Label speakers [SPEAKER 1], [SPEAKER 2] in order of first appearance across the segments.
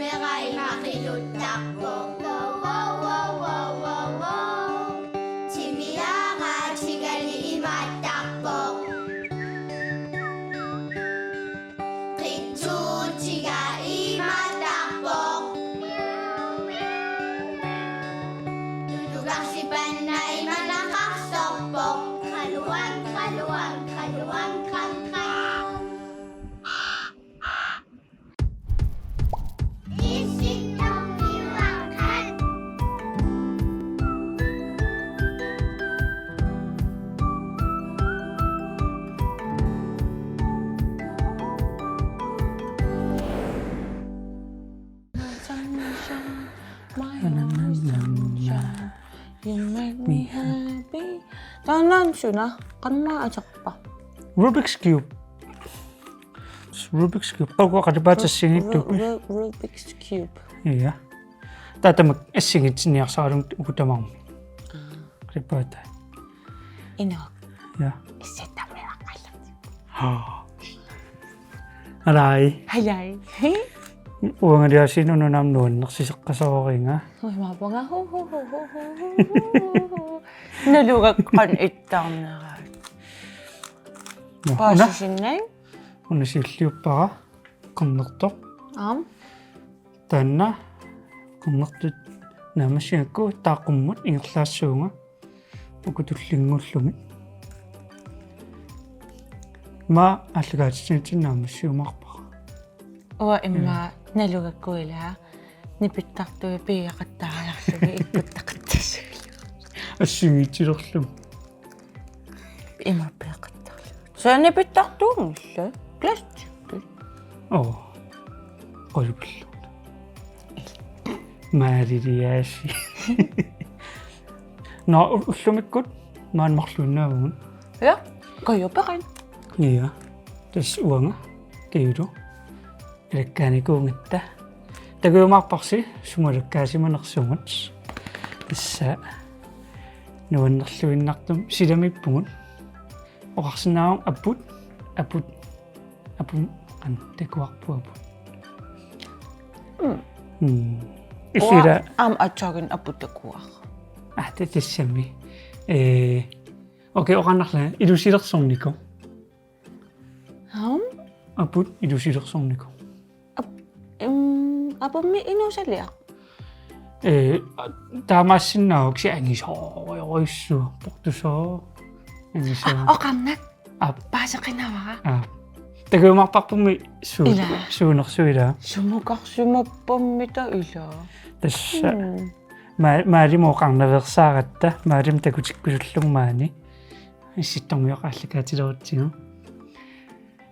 [SPEAKER 1] kamera'y makilutakbo. Wow, wow, wow, wow, wow, wow. Chimiyaga, chigali imatakbo. Kitsu, chiga imatakbo. Dudugak si Panay malakasokpok. Kaluwag, kaluwag, kaluwag, kangkang. Isip ng iwakan.
[SPEAKER 2] You make me happy. Tanan siya na. Kanma ajak pa.
[SPEAKER 3] Rubik's Cube. Rubik's Cube. Pagko kadibat sa singit to.
[SPEAKER 2] Rubik's Cube.
[SPEAKER 3] Iya. Tata mag-singit niya sa arong utamang. Kadibat.
[SPEAKER 2] Ino.
[SPEAKER 3] Ya.
[SPEAKER 2] Isita mo lang kalat.
[SPEAKER 3] Aray.
[SPEAKER 2] Halay.
[SPEAKER 3] Uwa nga diya sino no nam noon. Naksisak ka sa okay nga.
[SPEAKER 2] Uy, mapa nga. Ho. Nalugag kan itang na.
[SPEAKER 3] Una.
[SPEAKER 2] Pasisinay?
[SPEAKER 3] Una silyo pa ka. Kumnaktok. Tana. Kumnaktot. Naman siya ko. Takumot. Ingat laso nga. Pagkutulingol lumit. Ma, alagat siya naman siya makapa.
[SPEAKER 2] Uwa, ima. Nalugag ko ila. Nipitak to. Piya katalak. Sabi, ipitak to siya.
[SPEAKER 3] Asingit siya lang.
[SPEAKER 2] Ima piya katalak. Sa nipitak to mo siya. Plastic.
[SPEAKER 3] Oo. Kolbal. Maririyashi. Na, lumikot. Man maklun na mo.
[SPEAKER 2] Yeah, kayo pa rin.
[SPEAKER 3] Iya. Tapos uwa nga. Kayo do. Rekani ko ngita. Tago yung makpaksi. Sumaragkasi man nakasumats. Tapos nawan nakluin naktum. Sida may pungon. O kaksa na akong aput. Aput. Ano? Tekuwak po aput. Isira.
[SPEAKER 2] At sa'kin aputa ko ako.
[SPEAKER 3] Tetes siya mi. Okay, o kanak lang. Idusirak song niko. Aput, idusirak song niko.
[SPEAKER 2] Apa may inusali ako?
[SPEAKER 3] Tama sinawag siya. Ang isa. Ay, so. Pakto siya. Ang isa.
[SPEAKER 2] Kamnat. Pasok kinawa ka.
[SPEAKER 3] Tago makpak po may
[SPEAKER 2] Ila.
[SPEAKER 3] sunak suida.
[SPEAKER 2] Sumugak sumapamita ila.
[SPEAKER 3] Tapos, mari mo kang naversakat ta. Mari mo tago chikusulong mani. Isitong mo yung kalikati daw siya.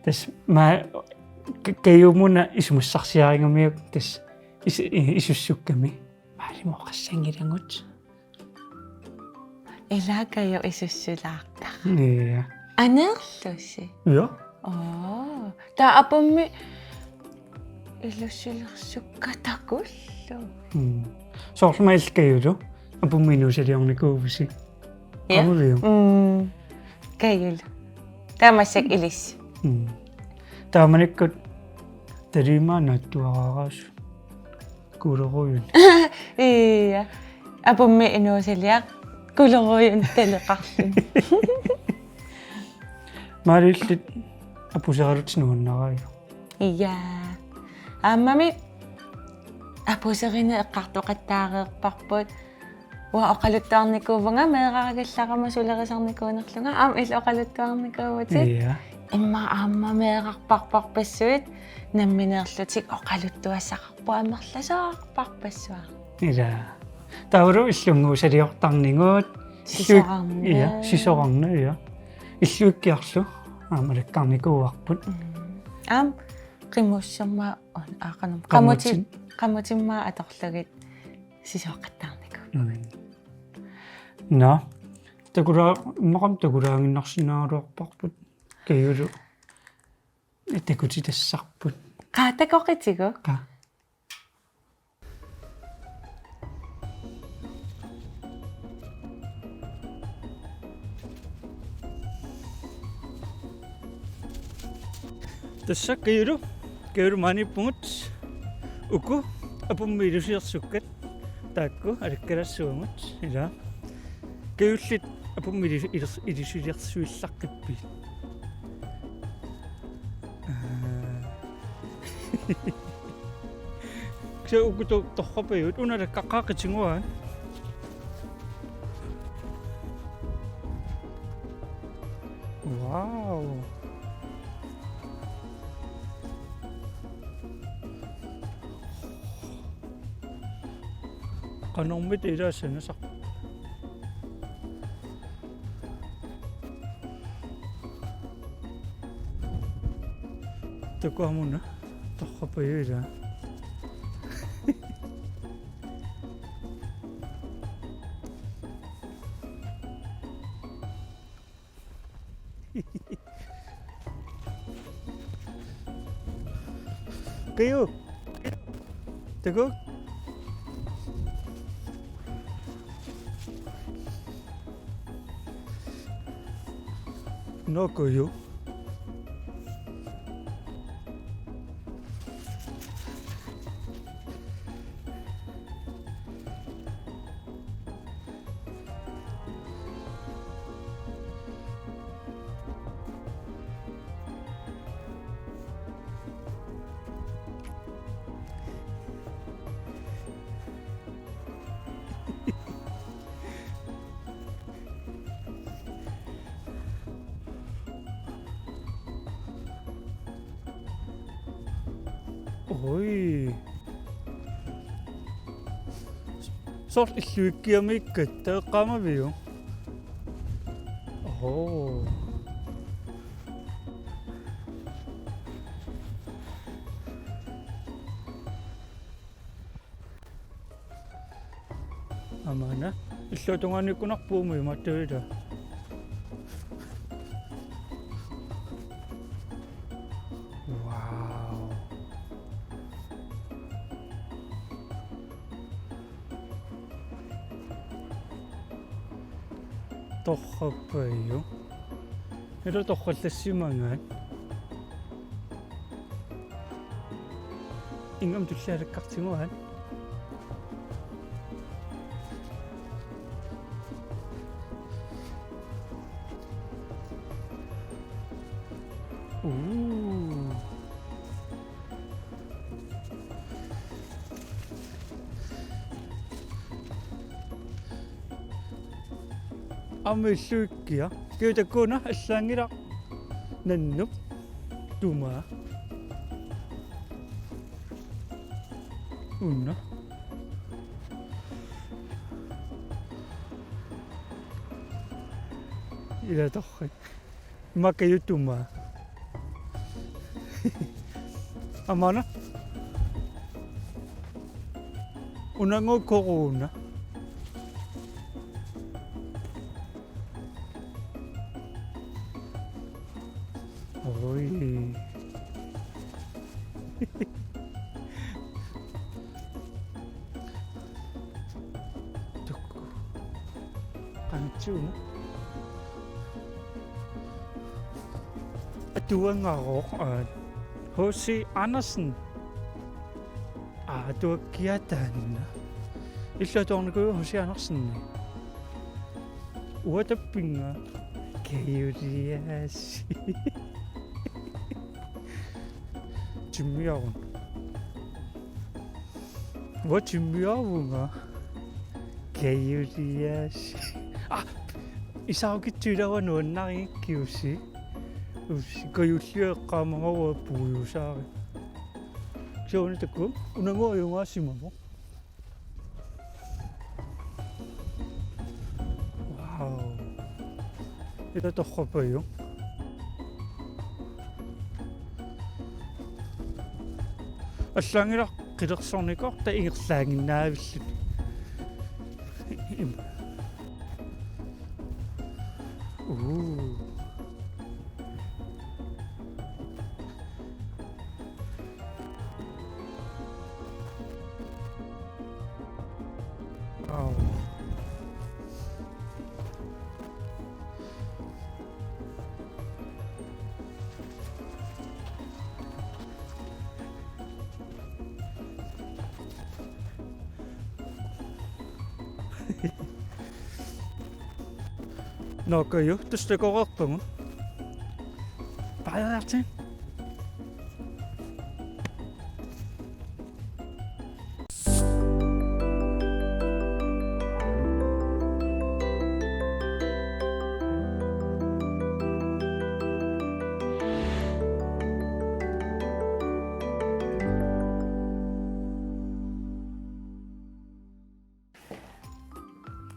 [SPEAKER 3] Tapos, kayo muna isumusaksiyakin kami. Tapos, isusuk kami. Mari mo kasangirangot.
[SPEAKER 2] Ila kayo isusulak ta.
[SPEAKER 3] Iya.
[SPEAKER 2] Anak to siya.
[SPEAKER 3] Iya?
[SPEAKER 2] Ta apa may ila sukatakul.
[SPEAKER 3] So, sumais kayo do. Ang pumino siya yung nikubusi.
[SPEAKER 2] Yeah?
[SPEAKER 3] Ano rin?
[SPEAKER 2] Kayo lang. Tama siya ilis.
[SPEAKER 3] Tama nikot. Tarima na tuwakas. Kuro ko yun.
[SPEAKER 2] Iya. Apa may inusilyak. Kulo ko yung telekasin.
[SPEAKER 3] Marilit. Apo sa karot sinuhan na kayo.
[SPEAKER 2] Iya. Mami. Apo sa kina kakto katakak pakpot. Wa okalutang ni ko nga may kakagasla ka masulakas ang ni ko naklo nga is okalutang ni ko what's it?
[SPEAKER 3] Iya.
[SPEAKER 2] Ima ama may kakpakpak pesut na minarslot sik okalutua sa kakpo amakla sa kakpakpeswa.
[SPEAKER 3] Iya. Tawaro isyong nga sa diyok tang ningot.
[SPEAKER 2] Sisokang na.
[SPEAKER 3] Iya. Sisokang na iya. Isyong kiyakso. Marekang ni ko wakpot.
[SPEAKER 2] Kimusya ma on akanam. Kamuchi ma ataklagit sisokatang ni ko.
[SPEAKER 3] Na. Tagura makam tagurangin naksinarok pakpot. Kayo do. Ite ko sita sakpot.
[SPEAKER 2] Kate ko kitigo?
[SPEAKER 3] Ka. Tasa kayo do. Kayo do mani pungot. Uko. апуммилусиерсуккат таакку алаккалассуамут ила каюллит апуммили илисулиарсуиллаққиппи ксе укуту торрапаюут уналаккаққаақитингуаан вау qanормит илаассанасақ такуамуна торрапаюила каю таку нокою ой сорт иллуиккиамиккат таэққамавиу оо амана иллутунганиккунарпуумui маттуита вау торраппаю эла торраллассимангаат ингам туллаалаккартигуаат аммиллуиккиа киутаккуна аллаангила наннуп тума унна ила торрик макаютума амана унанго коруна ой tukku qantsuna atuangaroq H.C. Andersen tuakkiataanna иллаторнику H.C. Andersen уатаппинга каюриас Jimmiarun. Hvor Jimmiarunga? Kayurias. Isaukittulawa nuannari kiusi. Kayulliaqqaamangua puuyusaari. Sioni takku unanguayungaassimamo. Wow. Ila torrapayu. аллаангила қилерсорникор та ингерлаагиннаавиллут Nokayo, tustakooqarpungu. Paqariartin.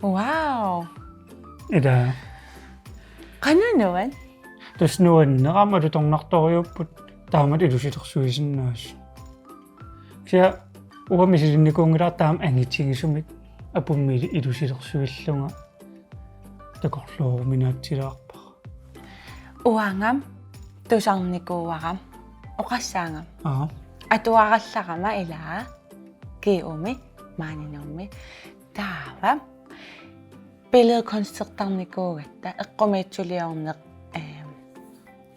[SPEAKER 2] Wow.
[SPEAKER 3] Ida.
[SPEAKER 2] Qananuan?
[SPEAKER 3] Tas nuan naqamatu tornartoriupput taamat ilusilersuisinnaas. Sia uamisilinnikungilaa taam angitigisumik apummiili ilusilersuillunga takorluuruminaatilaarpa.
[SPEAKER 2] Uangam tusarnikuuaram oqassaangam. Atuarallaqama ilaa kiumi maaninummi taava billedkunstnertarnikuugatta eqqumiitsuliorneq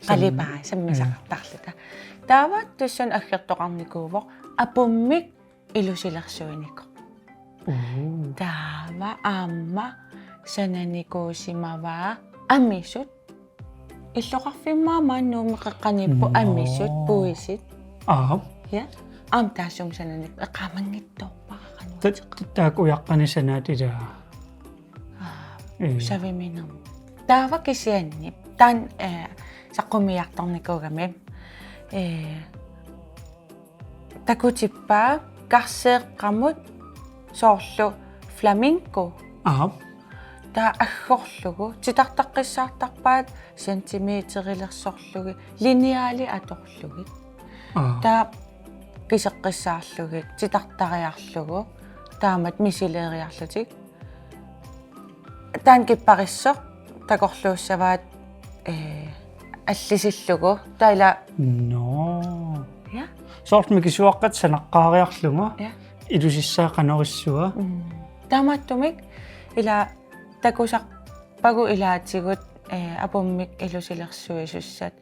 [SPEAKER 2] qalipaa sammisaqartarluta taava tussun aggertoqarnikuuvoq apummik ilusilersuinikko taava aamma sananikuusimavaa ammisut иллоқарфиммаа нуумеқеққаниппу аммиссут пуисит я ам таасум сананик эққамангитторпарақану
[SPEAKER 3] таак уяққанисанаатилаа
[SPEAKER 2] савиминам таава кисианнип таан саққумиарторникуугами такутиппаа карсеэққамут соорлу фламинго та аггорлугу титартаққиссаартарпаат сантиметрилерсорлуги линеали аторлугит та кисеққиссаарлугит титартариарлугу таамат мисилериарлутик таан киппариссоқ такорлууссаваат аллисиллугу таила
[SPEAKER 3] я сортми кисуаққат санаққаариарлуга илусиссаақанериссуа
[SPEAKER 2] таамааттумик ила такусарпагу илаатигут апуммик илусилерсуисуссат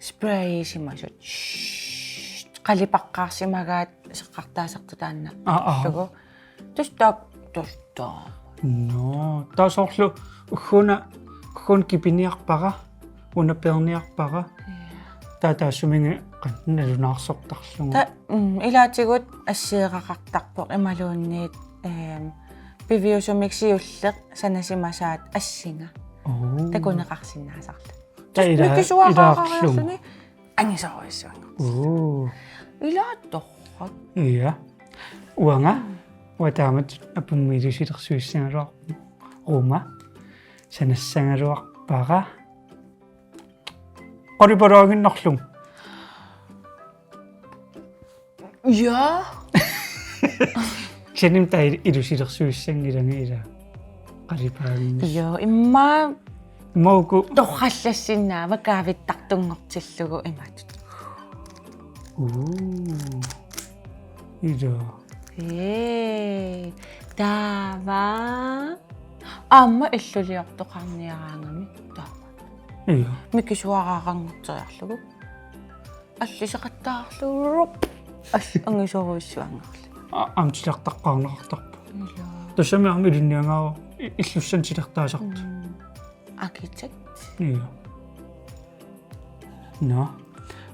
[SPEAKER 2] спрейсимасут қалипаққаарсимагаат сеққартаасарту таанна лугу тустаап тустаа
[SPEAKER 3] таасоорлу уггун кипиниарпара унаперниарпара таатаассуминги qannalunaarsortarlunga
[SPEAKER 2] та илаатигут ассиеқақартарпоқ ималуунниит пивиусумиксиуллеқ санасимасаат ассинга такунеқарсинаасарлу
[SPEAKER 3] таилаарлуни
[SPEAKER 2] ангисоруиссуанга илаатторрак
[SPEAKER 3] я уанга уатаамат апуммилусилерсуиссангалуар рума санассангалуарпара qoriporooginnerlung
[SPEAKER 2] я
[SPEAKER 3] Kännim tai ilusilersuissangilanga ila qalipaaginnis
[SPEAKER 2] я имма
[SPEAKER 3] мауку
[SPEAKER 2] торраллассиннаава каавиттартунгортиллугу имаатут
[SPEAKER 3] ида
[SPEAKER 2] таава аама иллулиортоқарниараангами таава микисуараарангортериарлугу аллисеқаттаарлугу ангисоруиссуангерлу
[SPEAKER 3] амтилертаққарнеқартарпа тусамиарми илинниангаа иллуссан силертаасарт
[SPEAKER 2] аркитект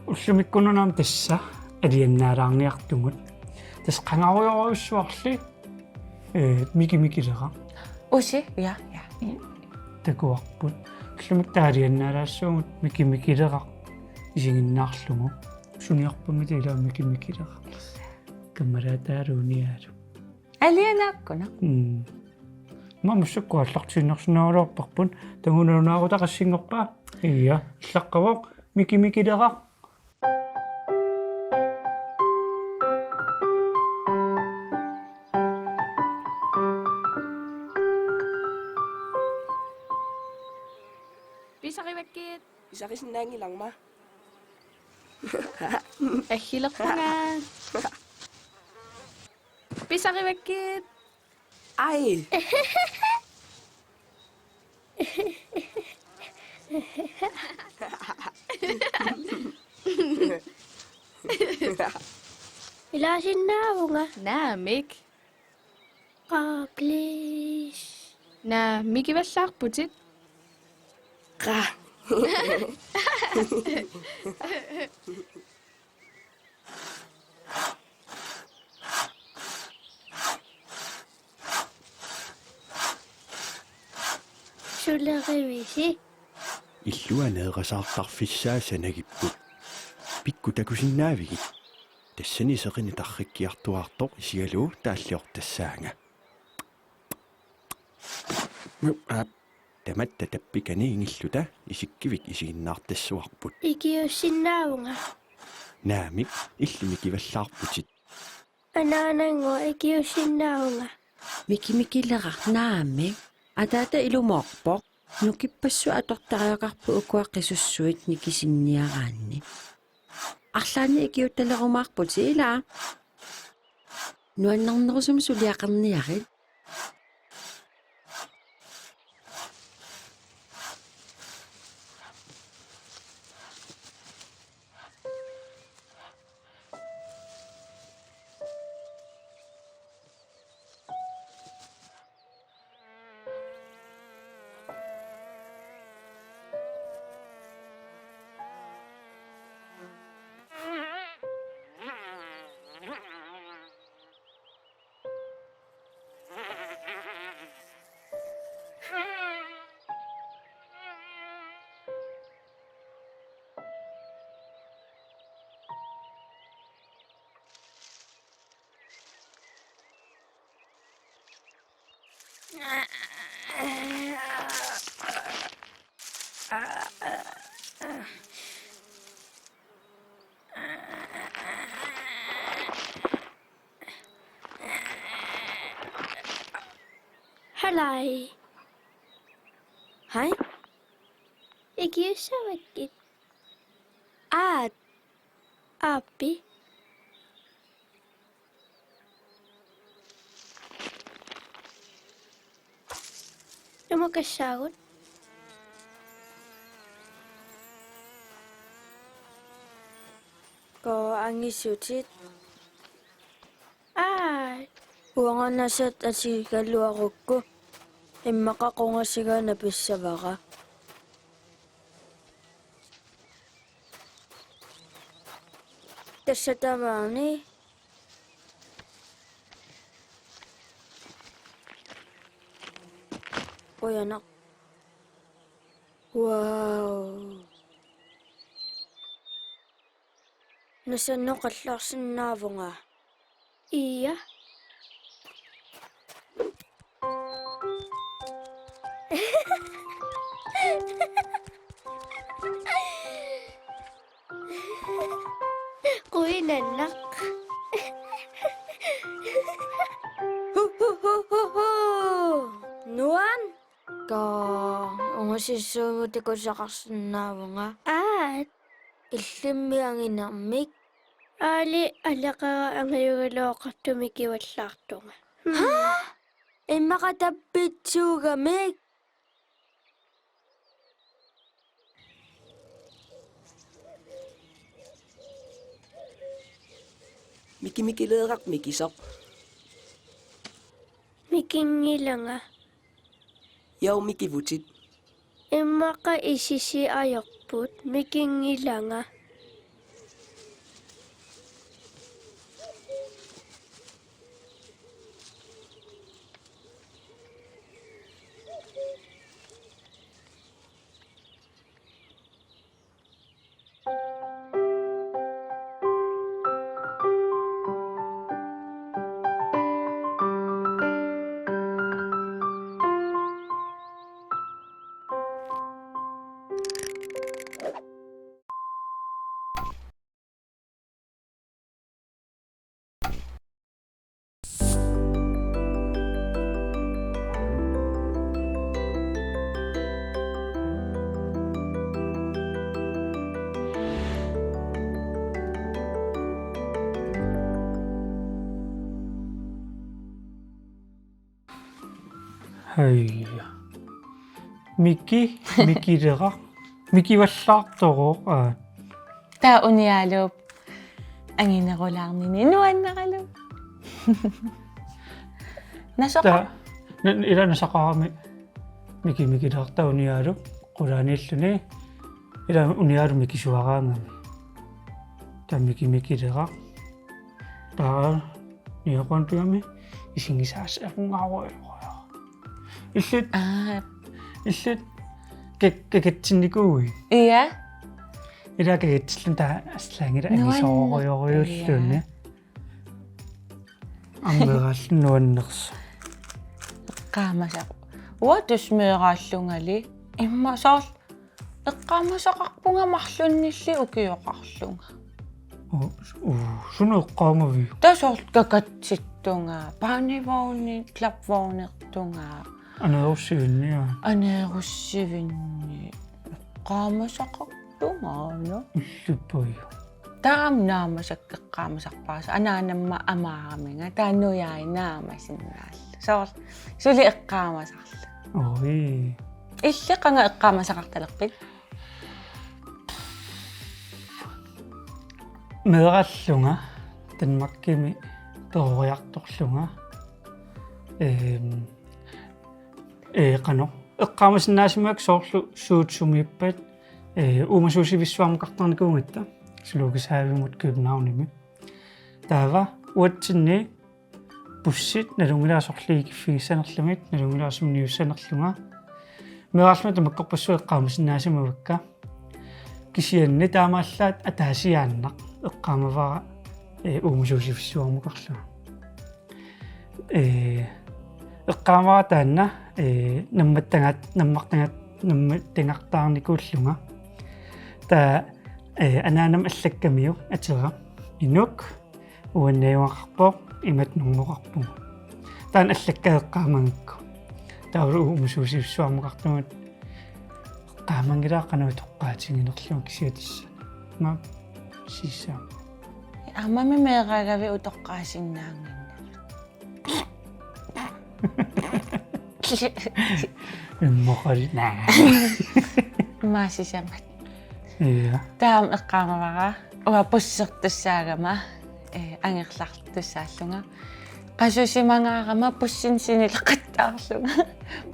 [SPEAKER 3] уллумиккунунаам тасса алианнаалаарниартугут тас қангаруйоруиссуарли микилера
[SPEAKER 2] уси я
[SPEAKER 3] такуарпут уллумиктаалианнаалаассуугут микилера исигиннаарлугу суниарпумит илаа микилера камаратааруниаалу
[SPEAKER 2] алианааккуна
[SPEAKER 3] мамуссукку аллартиннерсунаалуарпарпун тагунунаагутақассингорпаа ия иллаққавоқ микилера
[SPEAKER 4] Pisakivekit.
[SPEAKER 5] Isakisinnaangilangma.
[SPEAKER 4] Ehilakpungan. Pisakivekit.
[SPEAKER 5] Ai.
[SPEAKER 1] Ilasinnaavunga
[SPEAKER 4] Naamik.
[SPEAKER 1] qaaqliis
[SPEAKER 4] Na mikivallaarputit.
[SPEAKER 5] ka.
[SPEAKER 1] Sulerivisi.
[SPEAKER 6] Illuaneeqasaartarfissaassanagippu. Pikku takusinnaavigit. Tassani seqini tarrikkiartuartoq isigaluu taalliortassaanga. Tamatta tappikani ingilluta isikkivik isiginnaartassuarput.
[SPEAKER 1] Ikiussinnaavunga.
[SPEAKER 6] Naamik illimik ivallaarputit.
[SPEAKER 1] Anaanangua ikiussinnaavunga.
[SPEAKER 7] Mikimikilleqarnaammi ataata ilumorpoq nukippassua atortariaqarpu ukuaqqisussuit nikisinniaraanni арлаани икиутталерумаарпут илаа нуаннернерусум сулиақарниарит
[SPEAKER 1] Halai.
[SPEAKER 7] hai
[SPEAKER 1] Ikiussavakkit.
[SPEAKER 7] aat
[SPEAKER 1] Aappi. Lumakassagut.
[SPEAKER 7] ko angisutit
[SPEAKER 1] Aat.
[SPEAKER 7] uanganasat asigaluarukku иммақақунгасигаана писсавара тассатамаани ояна вау насанноқаллаарсинаавунга
[SPEAKER 1] Iya. Kuinanak.
[SPEAKER 7] Nuan ka ungасиссуумутикусақарсинаавунга
[SPEAKER 1] Aat.
[SPEAKER 7] иллиммиангинармик
[SPEAKER 1] Ali alaqara angayugalooqartumikiwallaartunga.
[SPEAKER 7] иммақатаппитсуугамик
[SPEAKER 5] Mikimikileeqaq mikisoq.
[SPEAKER 1] Mikingilanga.
[SPEAKER 5] Yau mikivutit.
[SPEAKER 1] Immaqa isisi ayarput mikingilanga.
[SPEAKER 3] Hayya. Mikileqaq mikivallаарtoqoq
[SPEAKER 2] Tаа unialup anginerulaarnini nuannaqalup. Nasoqa
[SPEAKER 3] ta ilana saqarami mikileqtaunialup qulaaniilluni ila uniaalumi kisuaraangami tammikimikilera taa niaqantuami isingisaas apungaruiroja illut keketsinnikui
[SPEAKER 2] Iya.
[SPEAKER 3] ila keketsillun taa aslaangila angisoorioriulluunni аммераллунуаннерс
[SPEAKER 2] Qaamasak. Uatus meeraallungali imma soorl eqqaamasaqarpunga marlunnilli ukioqarlunga.
[SPEAKER 3] суneqqaamavi
[SPEAKER 2] Tasoorl kakatsittunga paanivouni klapvoornertunga
[SPEAKER 3] anerussivinnia
[SPEAKER 2] aneerussivinni eqqaamasaqartunga no.
[SPEAKER 3] иллуппуйу
[SPEAKER 2] Taam naamasak eqqaamasarpaasa anaanamma amaaraminga taannuyainaamasinnaalla. Soorl suli eqqaamasarla.
[SPEAKER 3] oi
[SPEAKER 2] Иллеqanga eqqaamasaqartalerpit.
[SPEAKER 3] meerallunga tanmakkimi peoriartorlunga qano eqqaamasinnaasimak soorlu suutsumiippat uumasuusivissuarmukartarnikuungatta suluugisaavimut Københavnimi taava uatsinni pussit nalungilaarsorliigiffigissanerlumit nalungilaarsumuniussanerlunga meeralluma tamakkorpassu eqqaamasinnaasimavikka kisianni taamaallaat ataasiaannaq eqqaamavara uumusuusifissuarmukarlunga eqqaamara taanna nammartangat nammattingartaarnikuullunga taa anaanam allakkamiu atera inuk uannajuaqarpoq imat nungoqarpunga taan allakkaeqqaamangikku taulu uumusuusifissuarmukartumat qaamangilaaqqanut toqqaatinginerlunga kisiatissa ma sissa
[SPEAKER 2] Amami meeragavi utoqqaasinnaanginna.
[SPEAKER 3] immoqali naa
[SPEAKER 2] Maasisangat.
[SPEAKER 3] iya
[SPEAKER 2] Taam eqqaamavara uapussertussaagama angerlartussaallunga. Qasusimangaarama pussinsinilaqattaarlunga.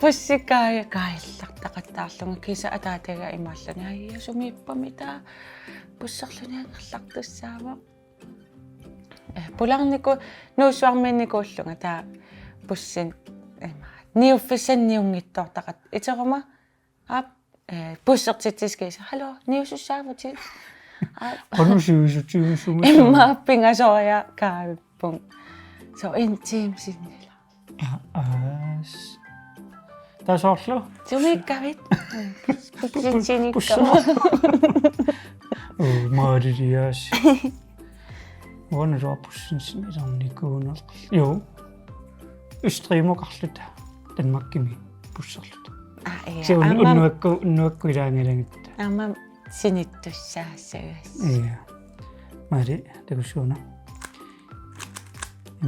[SPEAKER 2] Pussikaaya kaillartaqattaarlunga kisa ataataga imaallunga ayya sumiippamita pusserluni angerlartussaava. Pularniku nuussuarminnikuullunga taa pussin niuffissanniungittoortaqat iteruma ap pussertittiskiisa hallo niusussaavut
[SPEAKER 3] qanusivisutivisuma
[SPEAKER 2] imma pingasoria kaavippung so intiimsinnila
[SPEAKER 3] aas tasoorlu
[SPEAKER 2] sumiikkavit pussitsinikka
[SPEAKER 3] maarilias uanaruapussinsinilernikuuner jo ystreemuqarluta tanmakkimi pusserluta se unnuakku ilaangalangitta
[SPEAKER 2] amma sinittussaasagas
[SPEAKER 3] iya maari takussuuna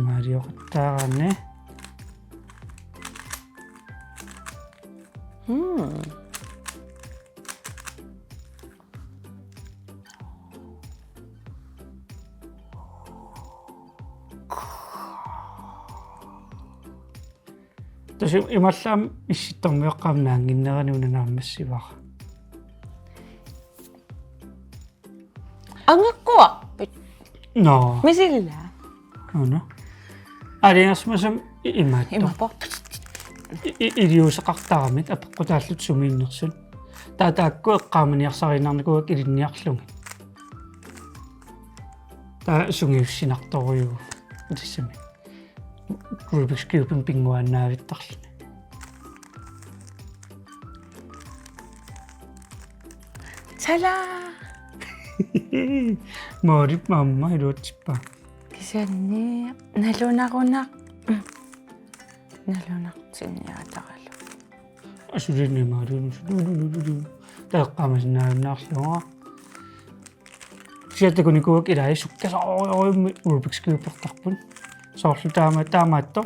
[SPEAKER 3] maarioqattaaqanne Tasi imallam issittormiuqqaamnaanginnerani unanaammassivara
[SPEAKER 2] angakkuarput
[SPEAKER 3] no
[SPEAKER 2] misilla
[SPEAKER 3] ono aliasmasam imaatto
[SPEAKER 2] imapor
[SPEAKER 3] iliuseqartaramit apeqqutaallut sumiinnersun taataakku eqqaamaniarsarinarnikuak ilinniarlungi taa sungiussinartoriu utissami Rubik's Cube pinguannaavittarluni
[SPEAKER 2] tala
[SPEAKER 3] maarip mamma iluutippa
[SPEAKER 2] kisanni nalunarunaq nalunartinniataqalu
[SPEAKER 3] asulinni maaluunus taeqqaamasinnaavinaarlunga siattakunikuak ilai sukkasaoriorimi Rubik's Cube pertarpun soorlu taamaatto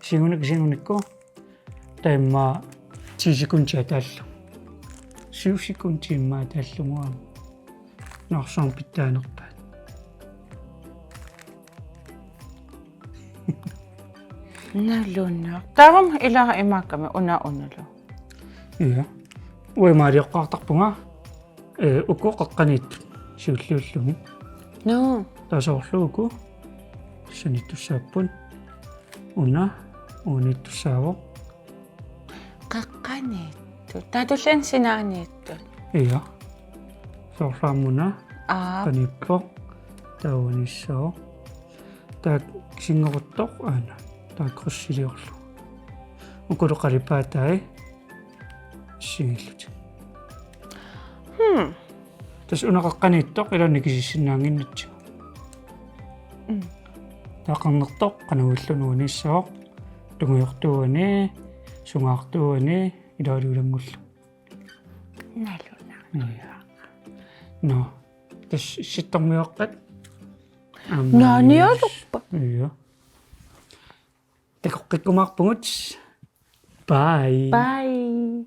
[SPEAKER 3] singunikku taimma 10 sekuntia taallu 7 sekuntiimmaa taallunguaa narsoon pittaanerpaat
[SPEAKER 2] nalunaq tarum ilaa imakkami una unulu
[SPEAKER 3] iya уимаалиоққартарпунга укуоққанит сиуллууллуми
[SPEAKER 2] No.
[SPEAKER 3] тасоорлууку саниттуссааппун униттуссаавоқ
[SPEAKER 2] Qaqqaniittut. Taatullaan sinaaniittut.
[SPEAKER 3] иа соорлаамуна
[SPEAKER 2] Aa.
[SPEAKER 3] тауниссоо таак сингоруттоқ аана тааккруссилиорлу укулоқалипаатаи сигиллут тас унақаққаниттоқ иланни кисиссиннаангиннатсу таақарнертоқ қанагуллунуунissоо тунгуйортуани сунгаартуани илаалуулангуллу
[SPEAKER 2] Naluna.
[SPEAKER 3] no тас ситтормиоққат
[SPEAKER 2] Naanialuppa.
[SPEAKER 3] иа такоққиккумаарпугут bye
[SPEAKER 2] Bye.